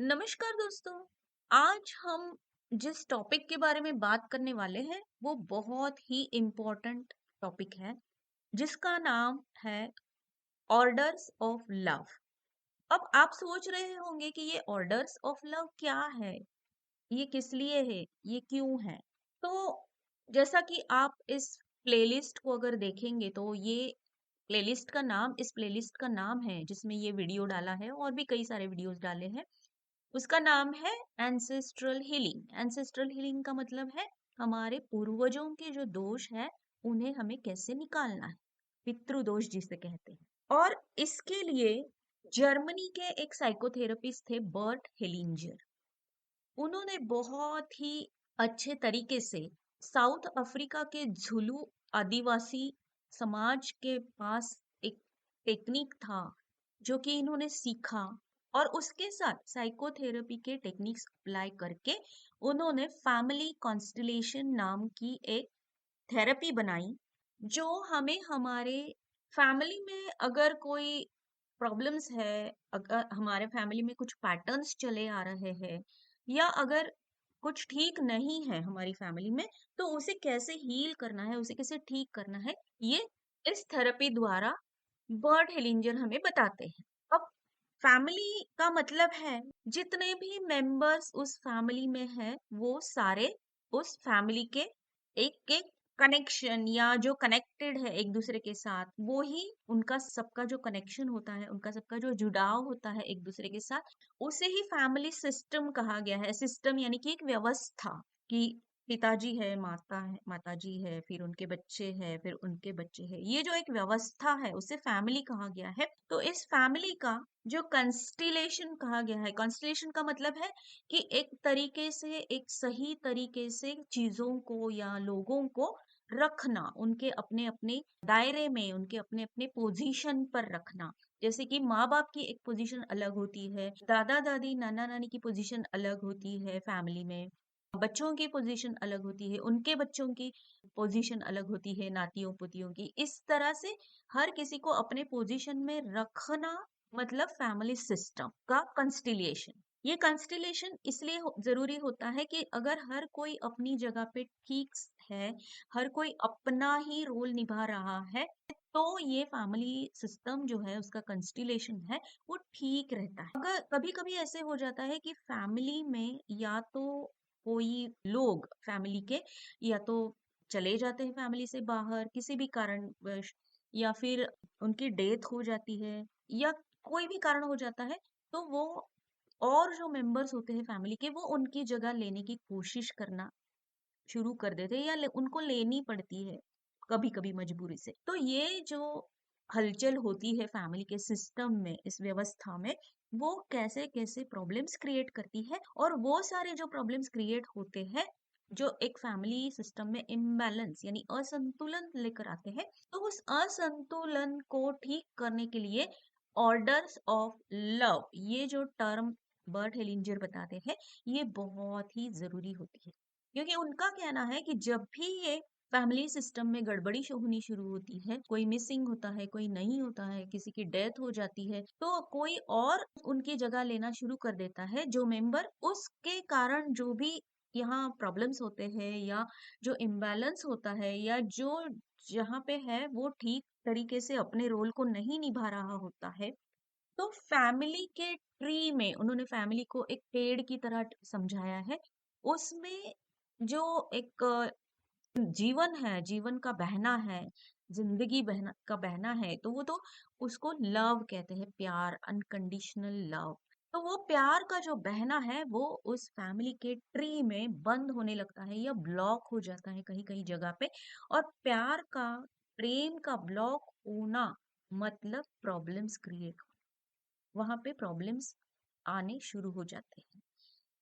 नमस्कार दोस्तों। आज हम जिस टॉपिक के बारे में बात करने वाले हैं वो बहुत ही इम्पोर्टेंट टॉपिक है जिसका नाम है ऑर्डर्स ऑफ लव। अब आप सोच रहे होंगे कि ये ऑर्डर्स ऑफ लव क्या है, ये किस लिए है, ये क्यों है। तो जैसा कि आप इस प्लेलिस्ट को अगर देखेंगे तो ये प्लेलिस्ट का नाम है जिसमें ये वीडियो डाला है और भी कई सारे वीडियोस डाले हैं। उसका नाम है एंसेस्ट्रल हीलिंग। एंसेस्ट्रल हीलिंग का मतलब है हमारे पूर्वजों के जो दोष है उन्हें हमें कैसे निकालना है, पितृदोष जिसे कहते हैं। और इसके लिए जर्मनी के एक साइकोथेरेपिस्ट थे बर्ट हेलिंजर। उन्होंने बहुत ही अच्छे तरीके से साउथ अफ्रीका के झुलू आदिवासी समाज के पास एक टेक्निक था जो कि इन्होंने सीखा, और उसके साथ साइकोथेरेपी के टेक्निक्स अप्लाई करके उन्होंने फैमिली कॉन्स्टलेशन नाम की एक थेरेपी बनाई जो हमें हमारे फैमिली में अगर कोई प्रॉब्लम्स है, अगर हमारे फैमिली में कुछ पैटर्न्स चले आ रहे हैं या अगर कुछ ठीक नहीं है हमारी फैमिली में, तो उसे कैसे हील करना है, उसे कैसे ठीक करना है, ये इस थेरेपी द्वारा बर्ड हेलिंजर हमें बताते हैं। अब फैमिली का मतलब है जितने भी मेंबर्स उस फैमिली में हैं वो सारे उस फैमिली के एक एक कनेक्शन या जो कनेक्टेड है एक दूसरे के साथ, वो ही उनका सबका जो कनेक्शन होता है, उनका सबका जो जुड़ाव होता है एक दूसरे के साथ, उसे ही फैमिली सिस्टम कहा गया है। सिस्टम यानी कि एक व्यवस्था कि पिताजी है, माताजी है, फिर उनके बच्चे हैं, फिर उनके बच्चे हैं, ये जो एक व्यवस्था है उसे फैमिली कहा गया है। तो इस फैमिली का जो कंस्टिलेशन कहा गया है, कंस्टिलेशन का मतलब है कि एक तरीके से, एक सही तरीके से चीजों को या लोगों को रखना, उनके अपने अपने दायरे में, उनके अपने अपने पोजीशन पर रखना। जैसे कि माँ बाप की एक पोजीशन अलग होती है, दादा दादी नाना नानी की पोजीशन अलग होती है फैमिली में, बच्चों की पोजीशन अलग होती है, उनके बच्चों की पोजीशन अलग होती है, नातियों पोतियों की। इस तरह से हर किसी को अपने पोजीशन में रखना मतलब फैमिली सिस्टम का कंस्टिलेशन। ये कंस्टिलेशन इसलिए जरूरी होता है कि अगर हर कोई अपनी जगह पे ठीक है, हर कोई अपना ही रोल निभा रहा है, तो ये फैमिली सिस्टम जो है उसका कंस्टिलेशन है वो ठीक रहता है। अगर कभी कभी ऐसे हो जाता है कि फैमिली में या तो कोई लोग फैमिली के या तो चले जाते हैं फैमिली से बाहर किसी भी कारणवश, या फिर उनकी डेथ हो जाती है, या कोई भी कारण हो जाता है, तो वो और जो मेंबर्स होते हैं फैमिली के वो उनकी जगह लेने की कोशिश करना शुरू कर देते हैं या उनको लेनी पड़ती है कभी कभी मजबूरी से। तो ये जो हलचल होती है फैमिली के सिस्टम में, इस व्यवस्था में, वो कैसे कैसे प्रॉब्लम्स क्रिएट करती है, और वो सारे जो प्रॉब्लम्स क्रिएट होते हैं जो एक फैमिली सिस्टम में इम्बैलेंस यानी असंतुलन लेकर आते हैं, तो उस असंतुलन को ठीक करने के लिए ऑर्डर्स ऑफ लव, ये जो टर्म बर्ट हेलिंजर बताते हैं, ये बहुत ही जरूरी होती है। क्योंकि उनका कहना है कि जब भी ये फैमिली सिस्टम में गड़बड़ी होनी शुरू होती है, कोई मिसिंग होता है, कोई नहीं होता है, किसी की डेथ हो जाती है, तो कोई और उनकी जगह लेना शुरू कर देता है जो मेंबर उसके कारण जो भी यहाँ प्रॉब्लम्स होते हैं या जो इम्बैलेंस होता है या जो जहाँ पे है वो ठीक तरीके से अपने रोल को नहीं निभा रहा होता है, तो फैमिली के ट्री में उन्होंने फैमिली को एक पेड़ की तरह समझाया है। उसमें जो एक जीवन है, जीवन का बहना है, जिंदगी बहना का बहना है, तो वो तो उसको लव कहते हैं, प्यार, अनकंडीशनल लव। तो वो प्यार का जो बहना है वो उस फैमिली के ट्री में बंद होने लगता है या ब्लॉक हो जाता है कहीं कहीं जगह पे। और प्यार का, प्रेम का ब्लॉक होना मतलब प्रॉब्लम्स क्रिएट, वहां पे प्रॉब्लम्स आने शुरू हो जाते हैं।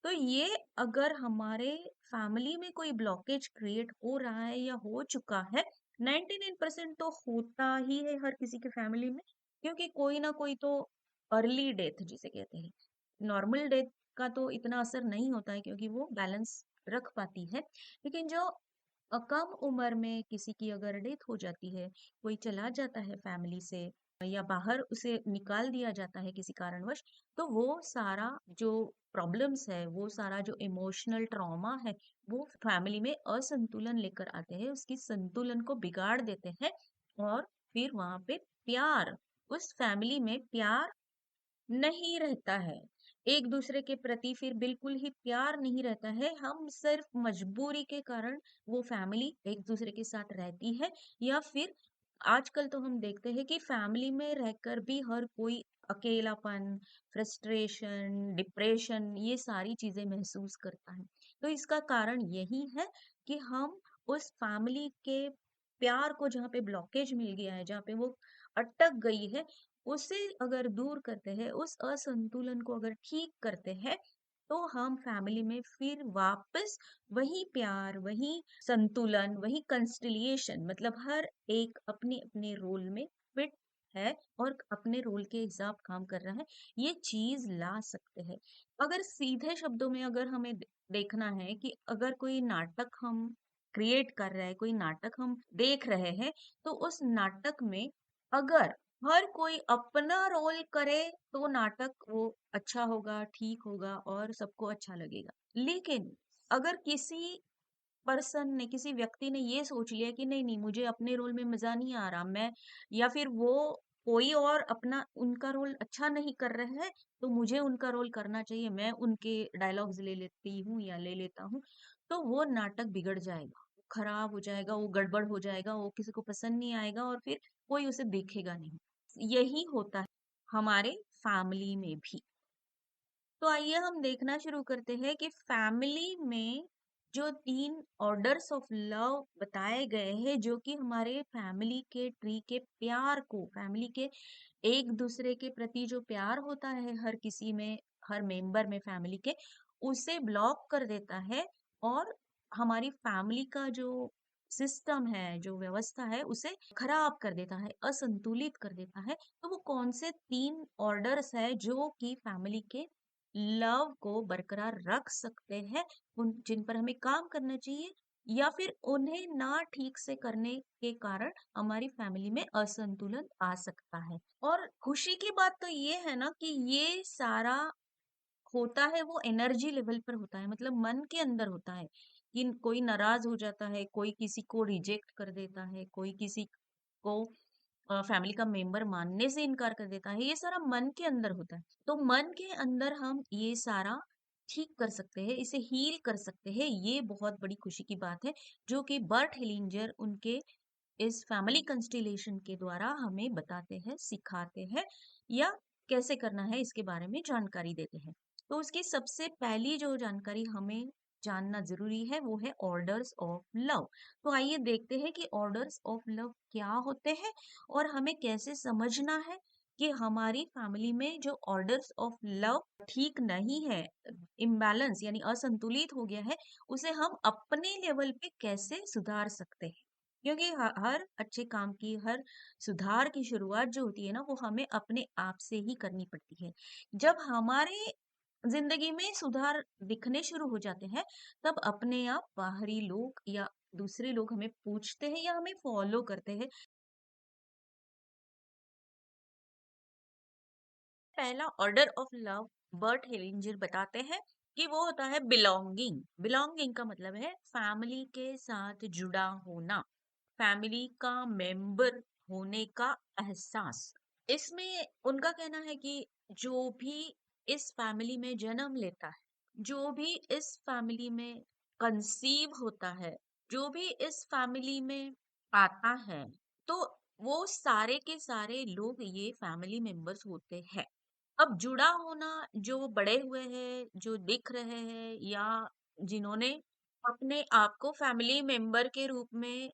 तो ये अगर हमारे फैमिली में कोई ब्लॉकेज क्रिएट हो रहा है या हो चुका है, 99% तो होता ही है हर किसी के फैमिली में, क्योंकि कोई ना कोई तो अर्ली डेथ जिसे कहते हैं, नॉर्मल डेथ का तो इतना असर नहीं होता है क्योंकि वो बैलेंस रख पाती है। लेकिन जो कम उम्र में किसी की अगर डेथ हो जाती है, कोई चला जाता है फैमिली से, या बाहर उसे निकाल दिया जाता है किसी कारणवश, तो वो सारा जो प्रॉब्लम्स है, वो सारा जो इमोशनल ट्रॉमा है, वो फैमिली में असंतुलन लेकर आते हैं, उसकी संतुलन को बिगाड़ देते हैं और फिर वहां पे प्यार, उस फैमिली में प्यार नहीं रहता है। एक दूसरे के प्रति फिर बिल्कुल ही प्यार नहीं रहता है। हम सिर्फ मजबूरी के कारण वो फैमिली एक दूसरे के साथ रहती है, या फिर आजकल तो हम देखते हैं कि फैमिली में रहकर भी हर कोई अकेलापन, फ्रस्ट्रेशन, डिप्रेशन, ये सारी चीजें महसूस करता है। तो इसका कारण यही है कि हम उस फैमिली के प्यार को, जहाँ पे ब्लॉकेज मिल गया है, जहाँ पे वो अटक गई है, उसे अगर दूर करते हैं, उस असंतुलन को अगर ठीक करते हैं, तो हम फैमिली में फिर वापस वही प्यार, वही संतुलन, वही कंसिलिएशन, मतलब हर एक अपने अपने रोल में फिट है और अपने रोल के हिसाब काम कर रहा है, ये चीज ला सकते हैं। अगर सीधे शब्दों में अगर हमें देखना है कि अगर कोई नाटक हम क्रिएट कर रहे हैं, कोई नाटक हम देख रहे हैं, तो उस नाटक में अगर हर कोई अपना रोल करे, तो नाटक वो अच्छा होगा, ठीक होगा और सबको अच्छा लगेगा। लेकिन अगर किसी पर्सन ने, किसी व्यक्ति ने ये सोच लिया कि नहीं नहीं, मुझे अपने रोल में मजा नहीं आ रहा, मैं, या फिर वो कोई और अपना उनका रोल अच्छा नहीं कर रहे हैं, तो मुझे उनका रोल करना चाहिए, मैं उनके डायलॉग्स ले लेती हूँ या ले लेता हूँ, तो वो नाटक बिगड़ जाएगा, खराब हो जाएगा, वो गड़बड़ हो जाएगा, वो किसी को पसंद नहीं आएगा और फिर कोई उसे देखेगा नहीं। यही होता है हमारे फैमिली में भी। तो आइए हम देखना शुरू करते हैं कि फैमिली में जो 3 ऑर्डर्स ऑफ लव बताए गए हैं, जो कि हमारे फैमिली के ट्री के प्यार को, फैमिली के एक दूसरे के प्रति जो प्यार होता है हर किसी में, हर मेंबर में फैमिली के, उसे ब्लॉक कर देता है और हमारी फैमिली का जो सिस्टम है, जो व्यवस्था है, उसे खराब कर देता है, असंतुलित कर देता है। तो वो कौन से 3 ऑर्डर्स है जो कि फैमिली के लव को बरकरार रख सकते हैं, उन जिन पर हमें काम करना चाहिए, या फिर उन्हें ना ठीक से करने के कारण हमारी फैमिली में असंतुलन आ सकता है। और खुशी की बात तो ये है ना कि ये सारा होता है, वो एनर्जी लेवल पर होता है, मतलब मन के अंदर होता है कि कोई नाराज हो जाता है, कोई किसी को रिजेक्ट कर देता है, कोई किसी को फैमिली का मेंबर मानने से इनकार कर देता है, ये सारा मन के अंदर होता है। तो मन के अंदर हम ये सारा ठीक कर सकते हैं, इसे हील कर सकते हैं, ये बहुत बड़ी खुशी की बात है, जो कि बर्ट हेलिंजर उनके इस फैमिली कंस्टिलेशन के द्वारा हमें बताते हैं, सिखाते हैं, या कैसे करना है इसके बारे में जानकारी देते हैं। तो उसकी सबसे पहली जो जानकारी हमें जानना जरूरी है, वो है ऑर्डर्स ऑफ लव। तो आइए देखते हैं कि ऑर्डर्स ऑफ लव क्या होते हैं और हमें कैसे समझना है कि हमारी फैमिली में जो ऑर्डर्स ऑफ लव ठीक नहीं है, इम्बैलेंस यानी असंतुलित हो गया है, उसे हम अपने लेवल पे कैसे सुधार सकते हैं। क्योंकि हर अच्छे काम की, हर सुधार की शुरुआत जो होती है ना, वो हमें अपने आप से ही करनी पड़ती है। जब हमारे जिंदगी में सुधार दिखने शुरू हो जाते हैं, तब अपने आप बाहरी लोग या दूसरे लोग हमें पूछते हैं या हमें फॉलो करते हैं। पहला ऑर्डर ऑफ लव बर्ट हेलिंजर बताते हैं कि वो होता है बिलोंगिंग। बिलोंगिंग का मतलब है फैमिली के साथ जुड़ा होना, फैमिली का मेंबर होने का एहसास। इसमें उनका कहना है कि जो भी इस फैमिली में जन्म लेता है, जो भी इस फैमिली में कंसीव होता है, जो भी इस फैमिली में आता है, तो वो सारे के सारे लोग ये फैमिली मेंबर्स होते हैं। अब जुड़ा होना, जो बड़े हुए हैं, जो दिख रहे हैं, या जिन्होंने अपने आप को फैमिली मेंबर के रूप में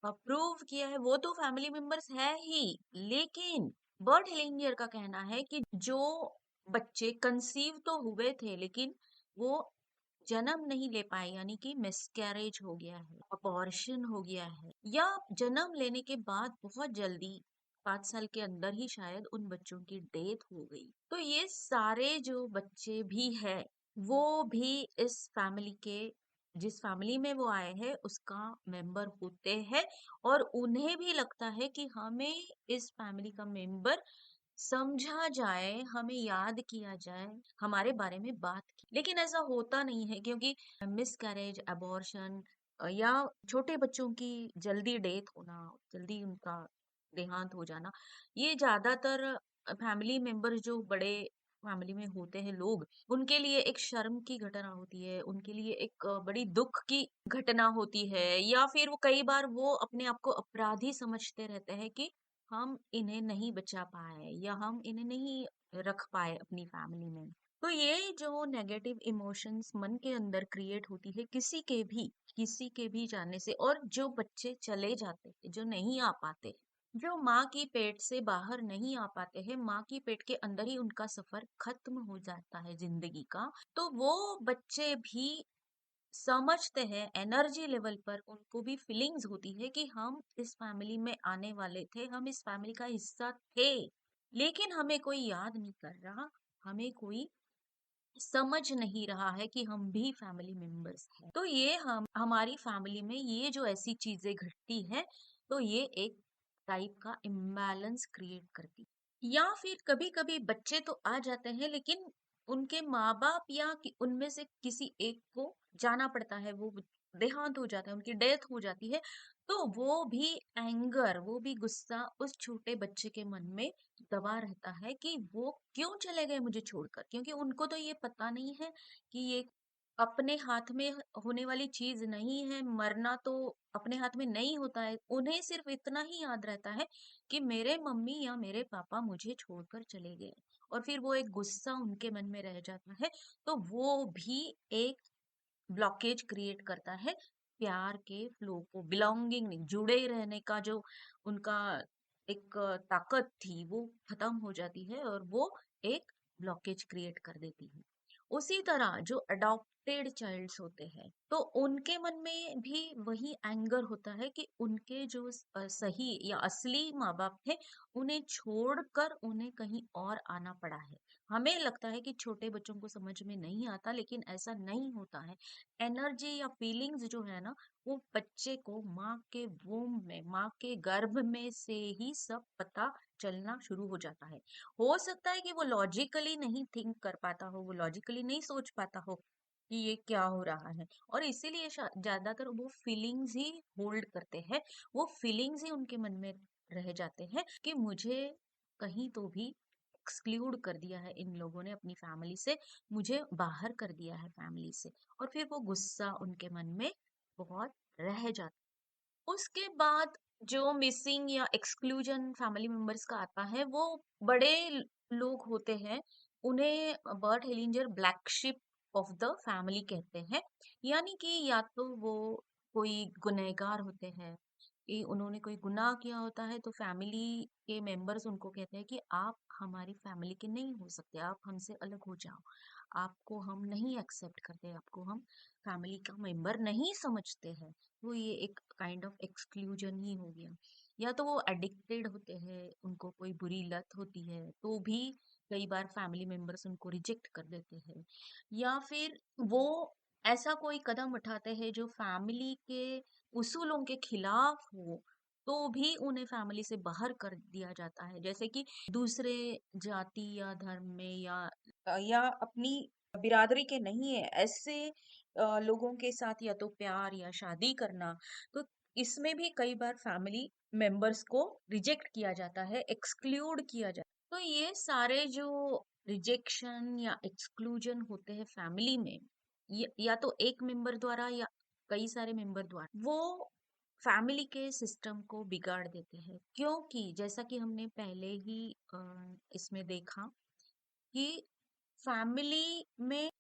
अप्रूव किया है, वो तो फैमिली मेंबर्स है ही। लेकिन बर्ट हेलिंजर का कहना है कि जो बच्चे कंसीव तो हुए थे, लेकिन वो जन्म नहीं ले पाए, यानी कि मिसकैरेज हो गया है, अबॉर्शन हो गया है, या जन्म लेने के बाद बहुत जल्दी 5 साल के अंदर ही शायद उन बच्चों की डेथ हो गई, तो ये सारे जो बच्चे भी है, वो भी इस फैमिली के जिस फैमिली में वो आए हैं उसका मेंबर होते हैं, और उन्हें भी लगता है कि हमें इस फैमिली का मेंबर समझा जाए, हमें याद किया जाए, हमारे बारे में बात की। लेकिन ऐसा होता नहीं है, क्योंकि मिसकैरेज, अबॉर्शन या छोटे बच्चों की जल्दी डेथ होना, जल्दी उनका देहांत हो जाना, ये ज्यादातर फैमिली मेंबर्स जो बड़े फैमिली में होते हैं लोग, उनके लिए एक शर्म की घटना होती है, उनके लिए एक बड़ी दुख की घटना होती है, या फिर वो कई बार वो अपने आप को अपराधी समझते रहते हैं कि हम इन्हें नहीं बचा पाए या हम इन्हें नहीं रख पाए अपनी फैमिली में। तो ये जो नेगेटिव इमोशंस मन के अंदर क्रिएट होती है किसी के भी जाने से, और जो बच्चे चले जाते हैं, जो नहीं आ पाते, जो माँ की पेट से बाहर नहीं आ पाते हैं, माँ की पेट के अंदर ही उनका सफर खत्म हो जाता है जिंदगी का, तो वो बच्चे भी समझते हैं, एनर्जी लेवल पर उनको भी फीलिंग्स होती है कि हम इस फैमिली में आने वाले थे, हम इस फैमिली का हिस्सा थे, लेकिन हमें कोई याद नहीं कर रहा, हमें कोई समझ नहीं रहा है कि हम भी फैमिली मेंबर्स हैं। तो ये हम हमारी फैमिली में ये जो ऐसी चीजें घटती है, तो ये एक टाइप का इम्बैलेंस क्रिएट करती है। या फिर कभी कभी बच्चे तो आ जाते हैं, लेकिन उनके माँ बाप या उनमें से किसी एक को जाना पड़ता है, वो देहांत हो जाता है, उनकी डेथ हो जाती है, तो वो भी एंगर, वो भी गुस्सा उस छोटे बच्चे के मन में दबा रहता है कि वो क्यों चले गए मुझे छोड़कर, क्योंकि उनको तो ये पता नहीं है कि ये अपने हाथ में होने वाली चीज नहीं है, मरना तो अपने हाथ में नहीं होता है। उन्हें सिर्फ इतना ही याद रहता है कि मेरे मम्मी या मेरे पापा मुझे छोड़कर चले गए, और फिर वो एक गुस्सा उनके मन में रह जाता है। तो वो भी एक ब्लॉकेज क्रिएट करता है प्यार के फ्लो को, बिलोंगिंग नहीं, जुड़े रहने का जो उनका एक ताकत थी वो खत्म हो जाती है, और वो एक ब्लॉकेज क्रिएट कर देती है। उसी तरह जो अडॉप्टेड चाइल्ड्स होते हैं, तो उनके मन में भी वही एंगर होता है कि उनके जो सही या असली माँ बाप थे, उन्हें छोड़कर उन्हें कहीं और आना पड़ा है। हमें लगता है कि छोटे बच्चों को समझ में नहीं आता, लेकिन ऐसा नहीं होता है। एनर्जी या फीलिंग्स जो है ना, वो बच्चे को माँ के वूम में, माँ के गर्भ में से ही सब पता चलना शुरू हो जाता है। हो सकता है कि वो लॉजिकली नहीं थिंक कर पाता हो, वो लॉजिकली नहीं सोच पाता हो कि ये क्या हो रहा है, और इसीलिए ज्यादातर वो फीलिंग्स ही होल्ड करते हैं, वो फीलिंग्स ही उनके मन में रह जाते हैं कि मुझे कहीं तो भी एक्सक्लूड कर दिया है इन लोगों ने अपनी फैमिली से, मुझे बाहर कर दिया है फैमिली से, और फिर वो गुस्सा उनके मन में बहुत रह जाता है। उसके बाद जो मिसिंग या एक्सक्लूजन फैमिली मेंबर्स का आता है, वो बड़े लोग होते हैं, उन्हें Bert Hellinger black sheep of the family कहते हैं। यानी कि या तो वो कोई गुनहगार होते हैं कि उन्होंने कोई गुनाह किया होता है, तो फैमिली के मेंबर्स उनको कहते हैं कि आप हमारी फैमिली के नहीं हो सकते, आप हमसे अलग हो जाओ, आपको हम नहीं एक्सेप्ट करते, आपको हम फैमिली का मेंबर नहीं समझते हैं। तो ये एक काइंड ऑफ एक्सक्लूजन ही हो गया। या तो वो एडिक्टेड होते हैं, उनको कोई बुरी लत होती है, तो भी कई बार फैमिली मेंबर्स उनको रिजेक्ट कर देते हैं। या फिर वो ऐसा कोई कदम उठाते हैं जो फैमिली के उसूलों के खिलाफ हो, तो भी उन्हें फैमिली से बाहर कर दिया जाता है। जैसे कि दूसरे जाति या धर्म में, या अपनी बिरादरी के नहीं है ऐसे लोगों के साथ या तो प्यार या शादी करना, तो इसमें भी कई बार फैमिली मेंबर्स को रिजेक्ट किया जाता है, एक्सक्लूड किया जाता है। तो ये सारे जो रिजेक्शन या एक्सक्लूजन होते हैं फैमिली में, या तो एक मेंबर द्वारा या कई सारे मेंबर द्वारा, वो फैमिली के सिस्टम को बिगाड़ देते हैं। क्योंकि जैसा कि हमने पहले ही इसमें देखा कि फैमिली में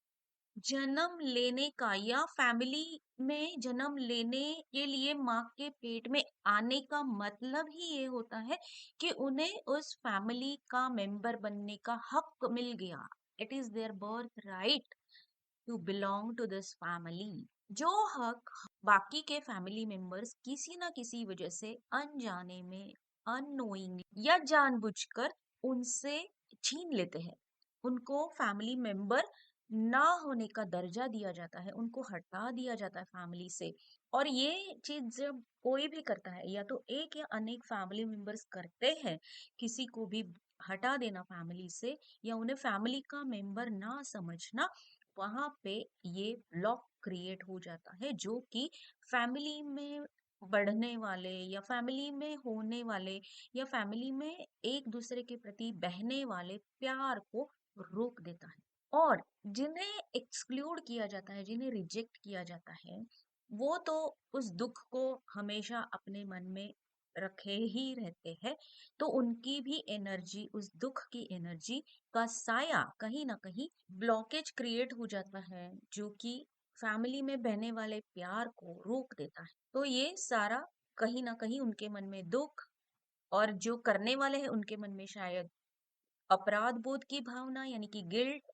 जन्म लेने का, या फैमिली में जन्म लेने के लिए माँ के पेट में आने का मतलब ही ये होता है कि उन्हें उस फैमिली का मेंबर बनने का हक मिल गया। It is their birth right to belong to this family. जो हक बाकी के फैमिली मेंबर्स किसी ना किसी वजह से अनजाने में, अननोइंग या जानबूझकर उनसे छीन लेते हैं, उनको फैमिली मेंबर ना होने का दर्जा दिया जाता है, उनको हटा दिया जाता है फैमिली से। और ये चीज़ जब कोई भी करता है, या तो एक या अनेक फैमिली मेंबर्स करते हैं, किसी को भी हटा देना फैमिली से या उन्हें फैमिली का मेंबर ना समझना, वहाँ पे ये ब्लॉक क्रिएट हो जाता है, जो कि फैमिली में बढ़ने वाले या फैमिली में होने वाले या फैमिली में एक दूसरे के प्रति बहने वाले प्यार को रोक देता है। और जिन्हें एक्सक्लूड किया जाता है, जिन्हें रिजेक्ट किया जाता है, वो तो उस दुख को हमेशा अपने मन में रखे ही रहते हैं। तो उनकी भी एनर्जी, उस दुख की एनर्जी का साया कहीं ना कहीं ब्लॉकेज क्रिएट हो जाता है, जो कि फैमिली में बहने वाले प्यार को रोक देता है। तो ये सारा कहीं ना कहीं उनके मन में दुख, और जो करने वाले हैं उनके मन में शायद अपराध बोध की भावना, यानी कि गिल्ट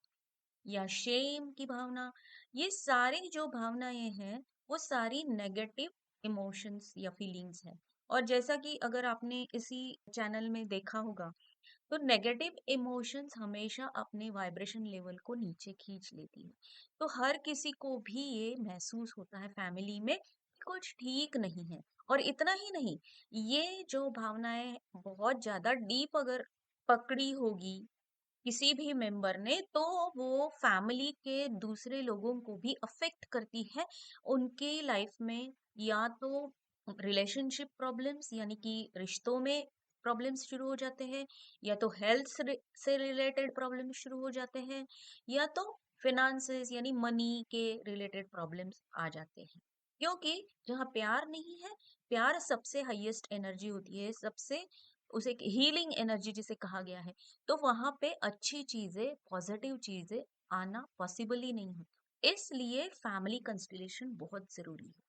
या शेम की भावना, ये सारी जो भावनाएं हैं, वो सारी नेगेटिव इमोशंस या फीलिंग्स हैं। और जैसा कि अगर आपने इसी चैनल में देखा होगा, तो नेगेटिव इमोशंस हमेशा अपने वाइब्रेशन लेवल को नीचे खींच लेती है। तो हर किसी को भी ये महसूस होता है फैमिली में कि कुछ ठीक नहीं है। और इतना ही नहीं, ये जो भावनाएं बहुत ज्यादा डीप अगर पकड़ी होगी किसी भी मेंबर ने, तो वो फैमिली के दूसरे लोगों को भी अफेक्ट करती है उनके लाइफ में। या तो रिलेशनशिप प्रॉब्लम्स, यानी कि रिश्तों में प्रॉब्लम्स शुरू हो जाते हैं, या तो हेल्थ से रिलेटेड प्रॉब्लम शुरू हो जाते हैं, या तो फिनेंसेस यानी मनी के रिलेटेड प्रॉब्लम्स आ जाते हैं। क्योंकि जहाँ प्यार नहीं है, प्यार सबसे हाईएस्ट एनर्जी होती है, सबसे उसे हीलिंग एनर्जी जिसे कहा गया है। तो वहां पे अच्छी चीजें, पॉजिटिव चीजें आना पॉसिबल ही नहीं होता। इसलिए फैमिली कंस्टिलेशन बहुत जरूरी है।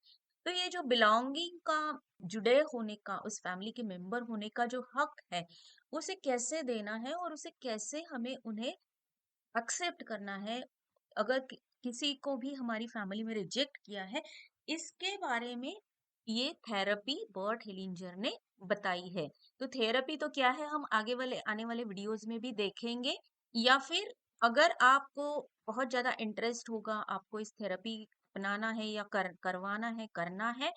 तो ये जो बिलोंगिंग का, जुड़े होने का, उस फैमिली के मेंबर होने का जो हक है, उसे कैसे देना है और उसे कैसे हमें उन्हें एक्सेप्ट करना है, अगर किसी को भी हमारी फैमिली में रिजेक्ट किया है, इसके बारे में ये थेरेपी बर्ट हेलिंजर ने बताई है। तो थेरेपी तो क्या है, हम आगे वाले आने वाले वीडियोस में भी देखेंगे। या फिर अगर आपको बहुत ज्यादा इंटरेस्ट होगा, आपको इस थेरेपी अपनाना है या करवाना है, करना है,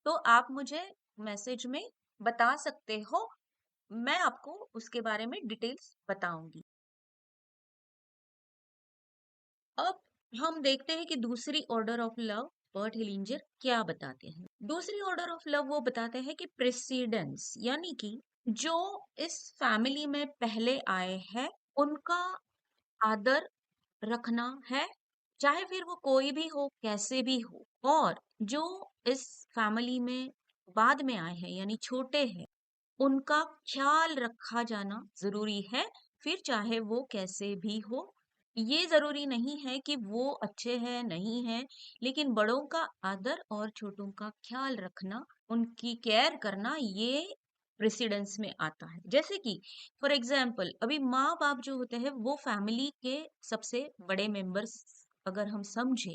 तो आप मुझे मैसेज में बता सकते हो। मैं आपको उसके बारे में डिटेल्स बताऊंगी। अब हम देखते हैं कि दूसरी ऑर्डर ऑफ लव बर्ट हेलिंजर क्या बताते हैं। दूसरी ऑर्डर ऑफ लव वो बताते हैं कि प्रेसिडेंस, यानी कि जो इस फैमिली में पहले आए हैं, उनका आदर रखना है, चाहे फिर वो कोई भी हो, कैसे भी हो। और जो इस फैमिली में बाद में आए हैं, यानी छोटे हैं, उनका ख्याल रखा जाना जरूरी है, फिर चाहे वो कैसे भी हो। ये जरूरी नहीं है कि वो अच्छे हैं, नहीं है, लेकिन बड़ों का आदर और छोटों का ख्याल रखना, उनकी केयर करना, ये प्रेसिडेंस में आता है। जैसे कि फॉर एग्जाम्पल, अभी माँ बाप जो होते हैं वो फैमिली के सबसे बड़े मेंबर्स अगर हम समझे,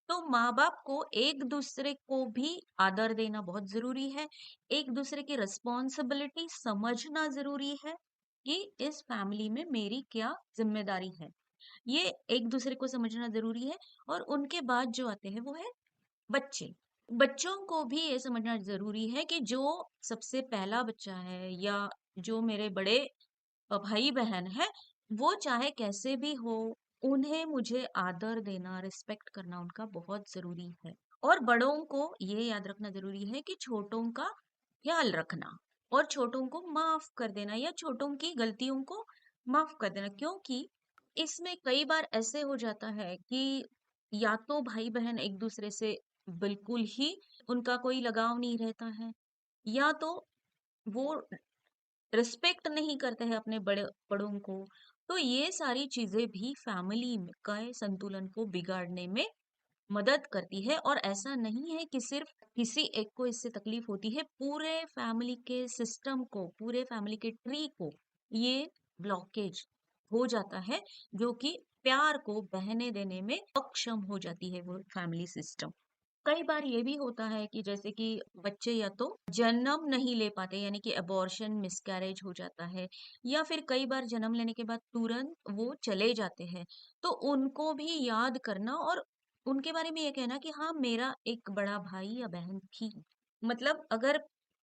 तो माँ बाप को एक दूसरे को भी आदर देना बहुत जरूरी है। एक दूसरे की रिस्पॉन्सिबिलिटी समझना जरूरी है कि इस फैमिली में मेरी क्या जिम्मेदारी है, ये एक दूसरे को समझना जरूरी है। और उनके बाद जो आते हैं वो है बच्चे। बच्चों को भी ये समझना जरूरी है कि जो सबसे पहला बच्चा है, या जो मेरे बड़े भाई बहन है, वो चाहे कैसे भी हो, उन्हें मुझे आदर देना, रिस्पेक्ट करना उनका बहुत जरूरी है। और बड़ों को ये याद रखना जरूरी है कि छोटों का ख्याल रखना, और छोटों को माफ कर देना, या छोटों की गलतियों को माफ कर देना। क्योंकि इसमें कई बार ऐसे हो जाता है कि या तो भाई बहन एक दूसरे से बिल्कुल ही उनका कोई लगाव नहीं रहता है, या तो वो रिस्पेक्ट नहीं करते हैं अपने बड़ों को। तो ये सारी चीजें भी फैमिली में का संतुलन को बिगाड़ने में मदद करती है। और ऐसा नहीं है कि सिर्फ किसी एक को इससे तकलीफ होती है, पूरे फैमिली के सिस्टम को, पूरे फैमिली के ट्री को ये ब्लॉकेज हो जाता है, जो कि प्यार को बहने देने में अक्षम हो जाती है वो फैमिली सिस्टम। कई बार ये भी होता है कि जैसे कि बच्चे या तो जन्म नहीं ले पाते, यानी कि अबॉर्शन मिसकैरेज हो जाता है, या फिर कई बार जन्म लेने के बाद तुरंत वो चले जाते हैं। तो उनको भी याद करना और उनके बारे में ये कहना कि हाँ, मेरा एक बड़ा भाई या बहन थी। मतलब अगर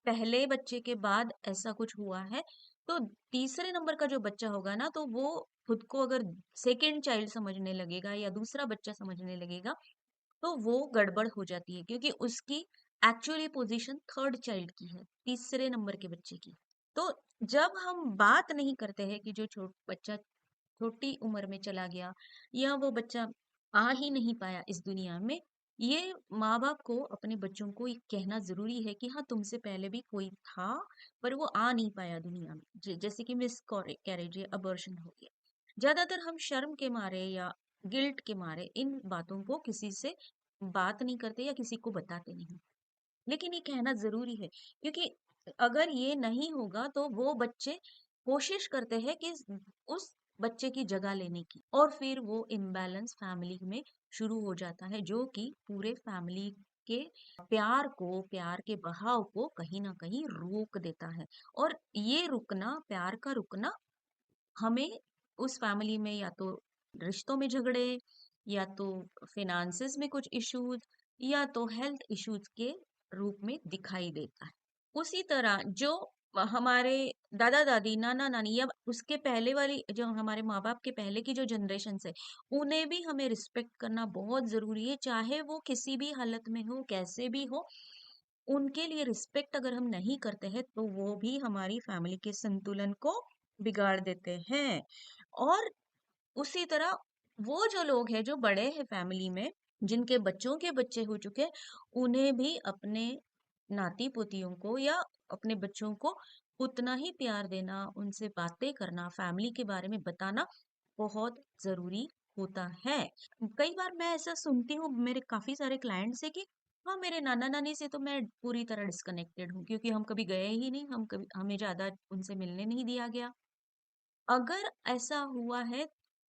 पहले बच्चे के बाद ऐसा कुछ हुआ है, तो तीसरे नंबर का जो बच्चा होगा ना, तो वो खुद को अगर सेकेंड चाइल्ड समझने लगेगा या दूसरा बच्चा समझने लगेगा, तो वो गड़बड़ हो जाती है, क्योंकि उसकी एक्चुअली पोजीशन थर्ड चाइल्ड की है, तीसरे नंबर के बच्चे की। तो जब हम बात नहीं करते हैं कि जो छोट बच्चा छोटी उम्र में चला गया, या वो बच्चा आ ही नहीं पाया इस दुनिया में, ये माँ बाप को अपने बच्चों को ये कहना जरूरी है कि हाँ, तुमसे पहले भी कोई था, पर वो आ नहीं पाया दुनिया में। जैसे कि मिस कैरेज या अबॉर्शन हो गया। ज्यादातर हम शर्म के मारे या गिल्ट के मारे इन बातों को किसी से बात नहीं करते या किसी को बताते नहीं। लेकिन ये कहना ज़रूरी है, क्योंकि अगर ये नहीं होगा तो वो बच्चे कोशिश करते हैं कि उस बच्चे की जगह लेने की, और फिर वो इम्बैलेंस फैमिली में शुरू हो जाता है, जो कि पूरे फैमिली के प्यार के बहाव को कहीं ना कहीं रोक देता है। और ये रुकना, प्यार का रुकना, हमें उस फैमिली में या तो रिश्तों में झगड़े, या तो फिनांसेस में कुछ इश्यूज, या तो हेल्थ इश्यूज के रूप में दिखाई देता है। उसी तरह जो हमारे दादा दादी, नाना नानी, या उसके पहले वाली जो हमारे माँ बाप के पहले की जो जनरेशन है, उन्हें भी हमें रिस्पेक्ट करना बहुत जरूरी है, चाहे वो किसी भी हालत में हो, कैसे भी हो। उनके लिए रिस्पेक्ट अगर हम नहीं करते हैं, तो वो भी हमारी फैमिली के संतुलन को बिगाड़ देते हैं। और उसी तरह वो जो लोग हैं जो बड़े हैं फैमिली में, जिनके बच्चों के बच्चे हो चुके हैं, उन्हें भी अपने नाती पोतियों को या अपने बच्चों को उतना ही प्यार देना, उनसे बातें करना, फैमिली के बारे में बताना बहुत जरूरी होता है। कई बार मैं ऐसा सुनती हूँ मेरे काफी सारे क्लाइंट से कि हाँ, मेरे नाना नानी से तो मैं पूरी तरह डिस्कनेक्टेड हूँ, क्योंकि हम कभी गए ही नहीं, हमें ज्यादा उनसे मिलने नहीं दिया गया। अगर ऐसा हुआ है,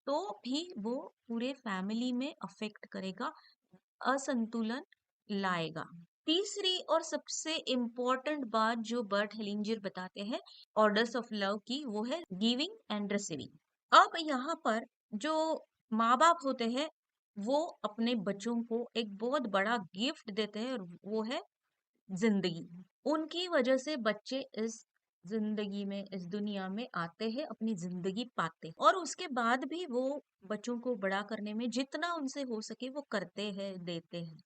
तो भी वो पूरे फैमिली में अफेक्ट करेगा, असंतुलन लाएगा। तीसरी और सबसे इम्पोर्टेंट बात जो बर्ट हेलिंजर बताते हैं ऑर्डर्स ऑफ लव की, वो है गिविंग एंड रिसीविंग। अब यहाँ पर जो माँ बाप होते हैं, वो अपने बच्चों को एक बहुत बड़ा गिफ्ट देते हैं, और वो है जिंदगी। उनकी वजह से बच्चे इस जिंदगी में, इस दुनिया में आते हैं, अपनी जिंदगी पाते हैं, और उसके बाद भी वो बच्चों को बड़ा करने में जितना उनसे हो सके वो करते हैं, देते हैं।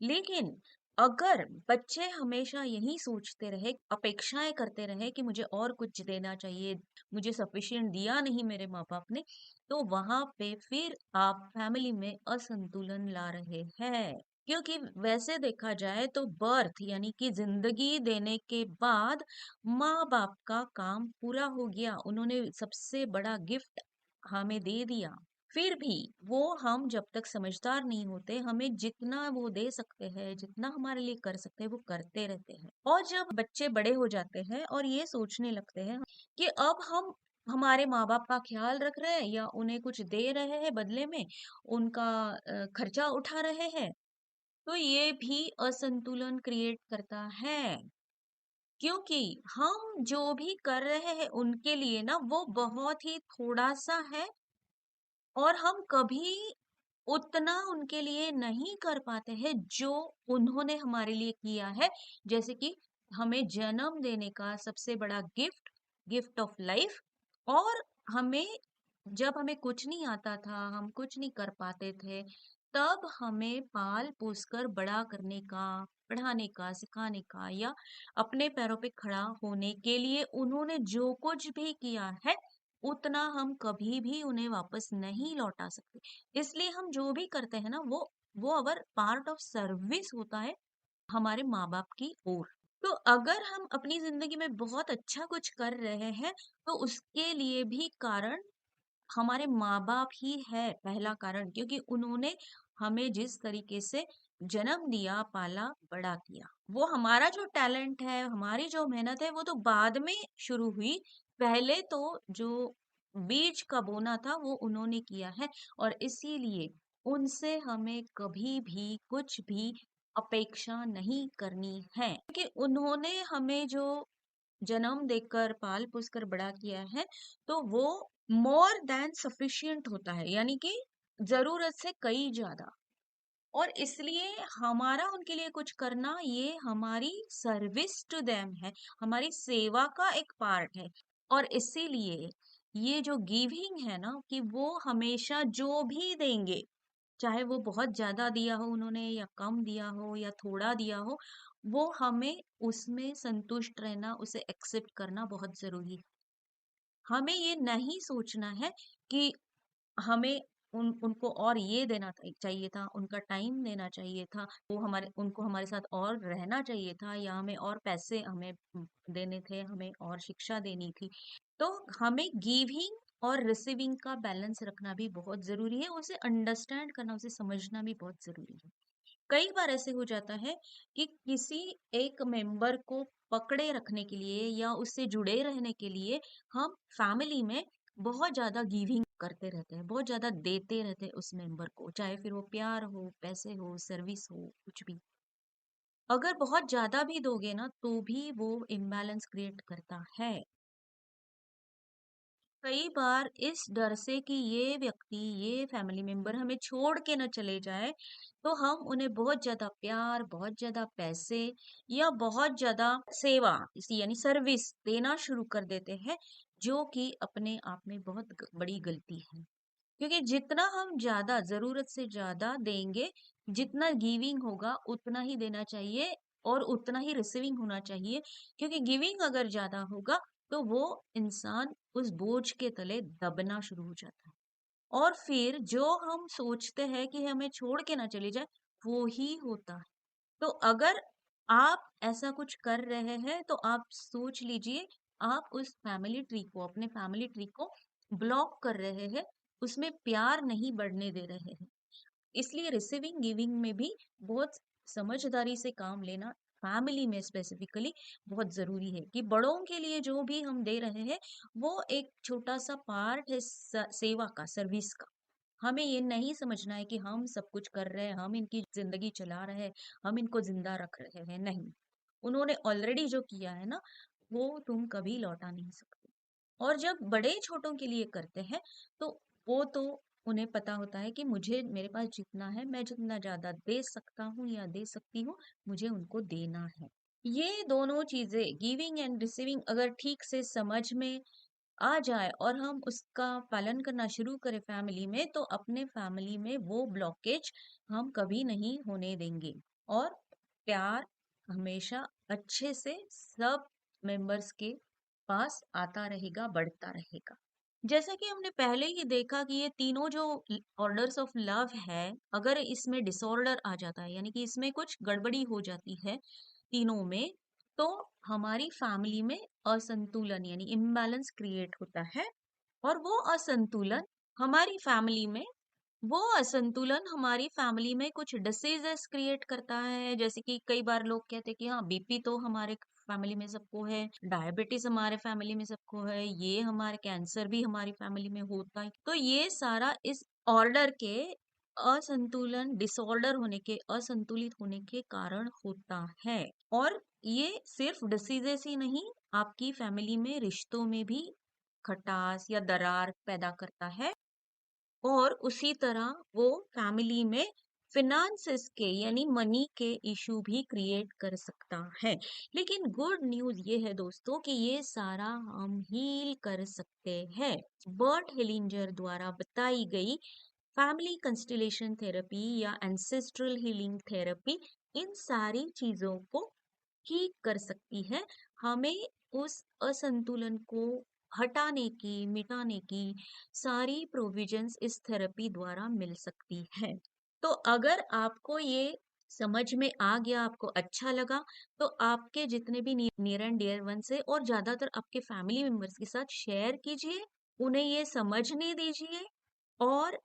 लेकिन अगर बच्चे हमेशा यही सोचते रहे, अपेक्षाएं करते रहे कि मुझे और कुछ देना चाहिए, मुझे सफिशिएंट दिया नहीं मेरे माँ बाप ने, तो वहां पे फिर आप फैमिली में असंतुलन ला रहे हैं। क्योंकि वैसे देखा जाए तो बर्थ यानी कि जिंदगी देने के बाद माँ बाप का काम पूरा हो गया, उन्होंने सबसे बड़ा गिफ्ट हमें दे दिया। फिर भी वो, हम जब तक समझदार नहीं होते, हमें जितना वो दे सकते हैं, जितना हमारे लिए कर सकते हैं, वो करते रहते हैं। और जब बच्चे बड़े हो जाते हैं और ये सोचने लगते हैं कि अब हम हमारे माँ बाप का ख्याल रख रहे हैं या उन्हें कुछ दे रहे हैं बदले में, उनका खर्चा उठा रहे हैं, तो ये भी असंतुलन क्रिएट करता है। क्योंकि हम जो भी कर रहे हैं उनके लिए ना, वो बहुत ही थोड़ा सा है, और हम कभी उतना उनके लिए नहीं कर पाते हैं जो उन्होंने हमारे लिए किया है। जैसे कि हमें जन्म देने का सबसे बड़ा गिफ्ट, गिफ्ट ऑफ लाइफ। और हमें, जब हमें कुछ नहीं आता था, हम कुछ नहीं कर पाते थे, तब हमें पाल पोस कर बड़ा करने का, पढ़ाने का, सिखाने का, या अपने पैरों पे खड़ा होने के लिए उन्होंने जो कुछ भी किया है, उतना हम कभी भी उन्हें वापस नहीं लौटा सकते। इसलिए हम जो भी करते हैं ना, वो अवर पार्ट ऑफ सर्विस होता है हमारे माँ बाप की ओर। तो अगर हम अपनी जिंदगी में बहुत अच्छा कुछ कर रहे हैं, तो उसके लिए भी कारण हमारे माँ बाप ही है, पहला कारण, क्योंकि उन्होंने हमें जिस तरीके से जन्म दिया, पाला, बड़ा किया। वो हमारा जो टैलेंट है, हमारी जो मेहनत है, वो तो बाद में शुरू हुई। पहले तो जो बीज का बोना था वो उन्होंने किया है, और इसीलिए उनसे हमें कभी भी कुछ भी अपेक्षा नहीं करनी है, क्योंकि उन्होंने हमें जो जन्म देकर पाल पोस कर बड़ा किया है, तो वो मोर देन सफिशिएंट होता है, यानी कि जरूरत से कई ज्यादा। और इसलिए हमारा उनके लिए कुछ करना ये हमारी सर्विस टू देम है, हमारी सेवा का एक पार्ट है। और इसीलिए ये जो गिविंग है ना, कि वो हमेशा जो भी देंगे, चाहे वो बहुत ज्यादा दिया हो उन्होंने या कम दिया हो या थोड़ा दिया हो, वो हमें उसमें संतुष्ट रहना, उसे एक्सेप्ट करना बहुत जरूरी है। हमें ये नहीं सोचना है कि हमें उनको और ये देना चाहिए था, उनका टाइम देना चाहिए था, वो हमारे उनको हमारे साथ और रहना चाहिए था, या हमें और पैसे हमें देने थे, हमें और शिक्षा देनी थी। तो हमें गिविंग और रिसीविंग का बैलेंस रखना भी बहुत जरूरी है, उसे अंडरस्टैंड करना, उसे समझना भी बहुत जरूरी है। कई बार ऐसे हो जाता है कि किसी एक मेंबर को पकड़े रखने के लिए या उससे जुड़े रहने के लिए हम फैमिली में बहुत ज्यादा गिविंग करते रहते हैं, बहुत ज्यादा देते रहते हैं उस मेंबर को, चाहे फिर वो प्यार हो, पैसे हो, सर्विस हो, कुछ भी। अगर बहुत ज्यादा भी दोगे ना, तो भी वो इम्बैलेंस क्रिएट करता है। कई बार इस डर से कि ये व्यक्ति, ये फैमिली मेंबर हमें छोड़ के न चले जाए, तो हम उन्हें बहुत ज्यादा प्यार, बहुत ज्यादा पैसे या बहुत ज्यादा सेवा, इसी यानी सर्विस देना शुरू कर देते हैं, जो कि अपने आप में बहुत बड़ी गलती है। क्योंकि जितना हम ज्यादा, जरूरत से ज्यादा देंगे, जितना गिविंग होगा उतना ही देना चाहिए, और उतना ही रिसीविंग होना चाहिए। क्योंकि गिविंग अगर ज्यादा होगा, तो वो इंसान उस बोझ के तले दबना शुरू हो जाता है। और फिर जो हम सोचते हैं कि हमें छोड़ के ना चले जाए, वो ही होता है। तो अगर आप ऐसा कुछ कर रहे हैं, तो आप सोच लीजिए, आप उस फैमिली ट्री को, अपने फैमिली ट्री को ब्लॉक कर रहे हैं, उसमें प्यार नहीं बढ़ने दे रहे हैं। इसलिए रिसीविंग गिविंग में भी बहुत समझदारी से काम लेना, फैमिली में स्पेसिफिकली बहुत जरूरी है, कि बड़ों के लिए जो भी हम दे रहे हैं, वो एक छोटा सा पार्ट है सेवा का, सर्विस का। हमें ये नहीं समझना है कि हम सब कुछ कर रहे हैं, हम इनकी जिंदगी चला रहे हैं, हम इनको जिंदा रख रहे हैं, नहीं। उन्होंने ऑलरेडी जो किया है ना, वो तुम कभी लौटा नहीं सकते। और जब बड़े छोटों के लिए करते हैं, तो वो तो उन्हें पता होता है कि मुझे, मेरे पास जितना है, मैं जितना ज्यादा दे सकता हूँ या दे सकती हूँ, मुझे उनको देना है। ये दोनों चीजें, गिविंग एंड रिसीविंग, अगर ठीक से समझ में आ जाए और हम उसका पालन करना शुरू करें फैमिली में, तो अपने फैमिली में वो ब्लॉकेज हम कभी नहीं होने देंगे। और प्यार हमेशा अच्छे से सब मेंबर्स के पास आता रहेगा, बढ़ता रहेगा। जैसा कि हमने पहले ही देखा कि ये तीनों जो ऑर्डर्स ऑफ लव है, अगर इसमें डिसऑर्डर आ जाता है, यानी कि इसमें कुछ गड़बड़ी हो जाती है तीनों में, तो हमारी फैमिली में असंतुलन यानी इम्बैलेंस क्रिएट होता है। और वो असंतुलन हमारी फैमिली में कुछ डिसीजेस क्रिएट करता है। जैसे कि कई बार लोग कहते हैं कि हाँ, बीपी तो हमारे फैमिली में सबको है, डायबिटीज हमारे फैमिली में सबको है, ये हमारे कैंसर भी हमारी फैमिली में होता है। तो ये सारा इस ऑर्डर के असंतुलन, डिसऑर्डर होने के, असंतुलित होने के कारण होता है। और ये सिर्फ डिसीजेस ही नहीं, आपकी फैमिली में रिश्तों में भी खटास या दरार पैदा करता है। और उसी तरह वो फैमिली में फिनेंसेस के, यानी मनी के इशू भी क्रिएट कर सकता है। लेकिन गुड न्यूज ये है दोस्तों, कि ये सारा हम हील कर सकते हैं। बर्ट हेलिंजर द्वारा बताई गई फैमिली कंस्टिलेशन थेरेपी या एंसेस्ट्रल हीलिंग थेरेपी इन सारी चीजों को ठीक कर सकती है। हमें उस असंतुलन को हटाने की, मिटाने की सारी प्रोविजंस इस थेरेपी द्वारा मिल सकती है। तो अगर आपको ये समझ में आ गया, आपको अच्छा लगा, तो आपके जितने भी नियर एंड डियर वंस है, और ज्यादातर आपके फैमिली मेंबर्स के साथ शेयर कीजिए, उन्हें ये समझने दीजिए, और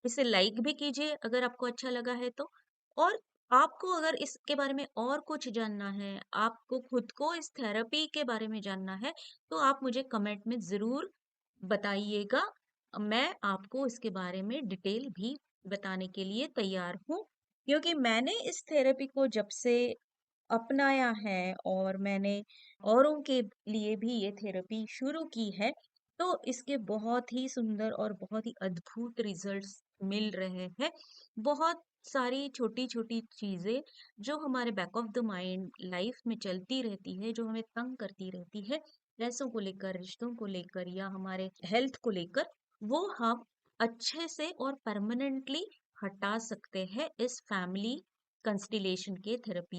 इसे लाइक भी कीजिए अगर आपको अच्छा लगा है तो। और आपको अगर इसके बारे में और कुछ जानना है, आपको खुद को इस थेरेपी के बारे में जानना है, तो आप मुझे कमेंट में जरूर बताइएगा। मैं आपको इसके बारे में डिटेल भी बताने के लिए तैयार हूँ। क्योंकि मैंने इस थेरेपी को जब से अपनाया है और मैंने औरों के लिए भी ये थेरेपी शुरू की है, तो इसके बहुत ही सुंदर और बहुत ही अद्भुत रिजल्ट्स मिल रहे हैं। बहुत सारी छोटी-छोटी चीज़ें जो हमारे back of the mind life में चलती रहती है, जो हमें तंग करती रहती है, पैसों को लेकर, रिश्तों को लेकर या हमारे हेल्थ को लेकर, वो हम अच्छे से और परमानेंटली हटा सकते हैं इस फैमिली कंस्टिलेशन के थेरेपी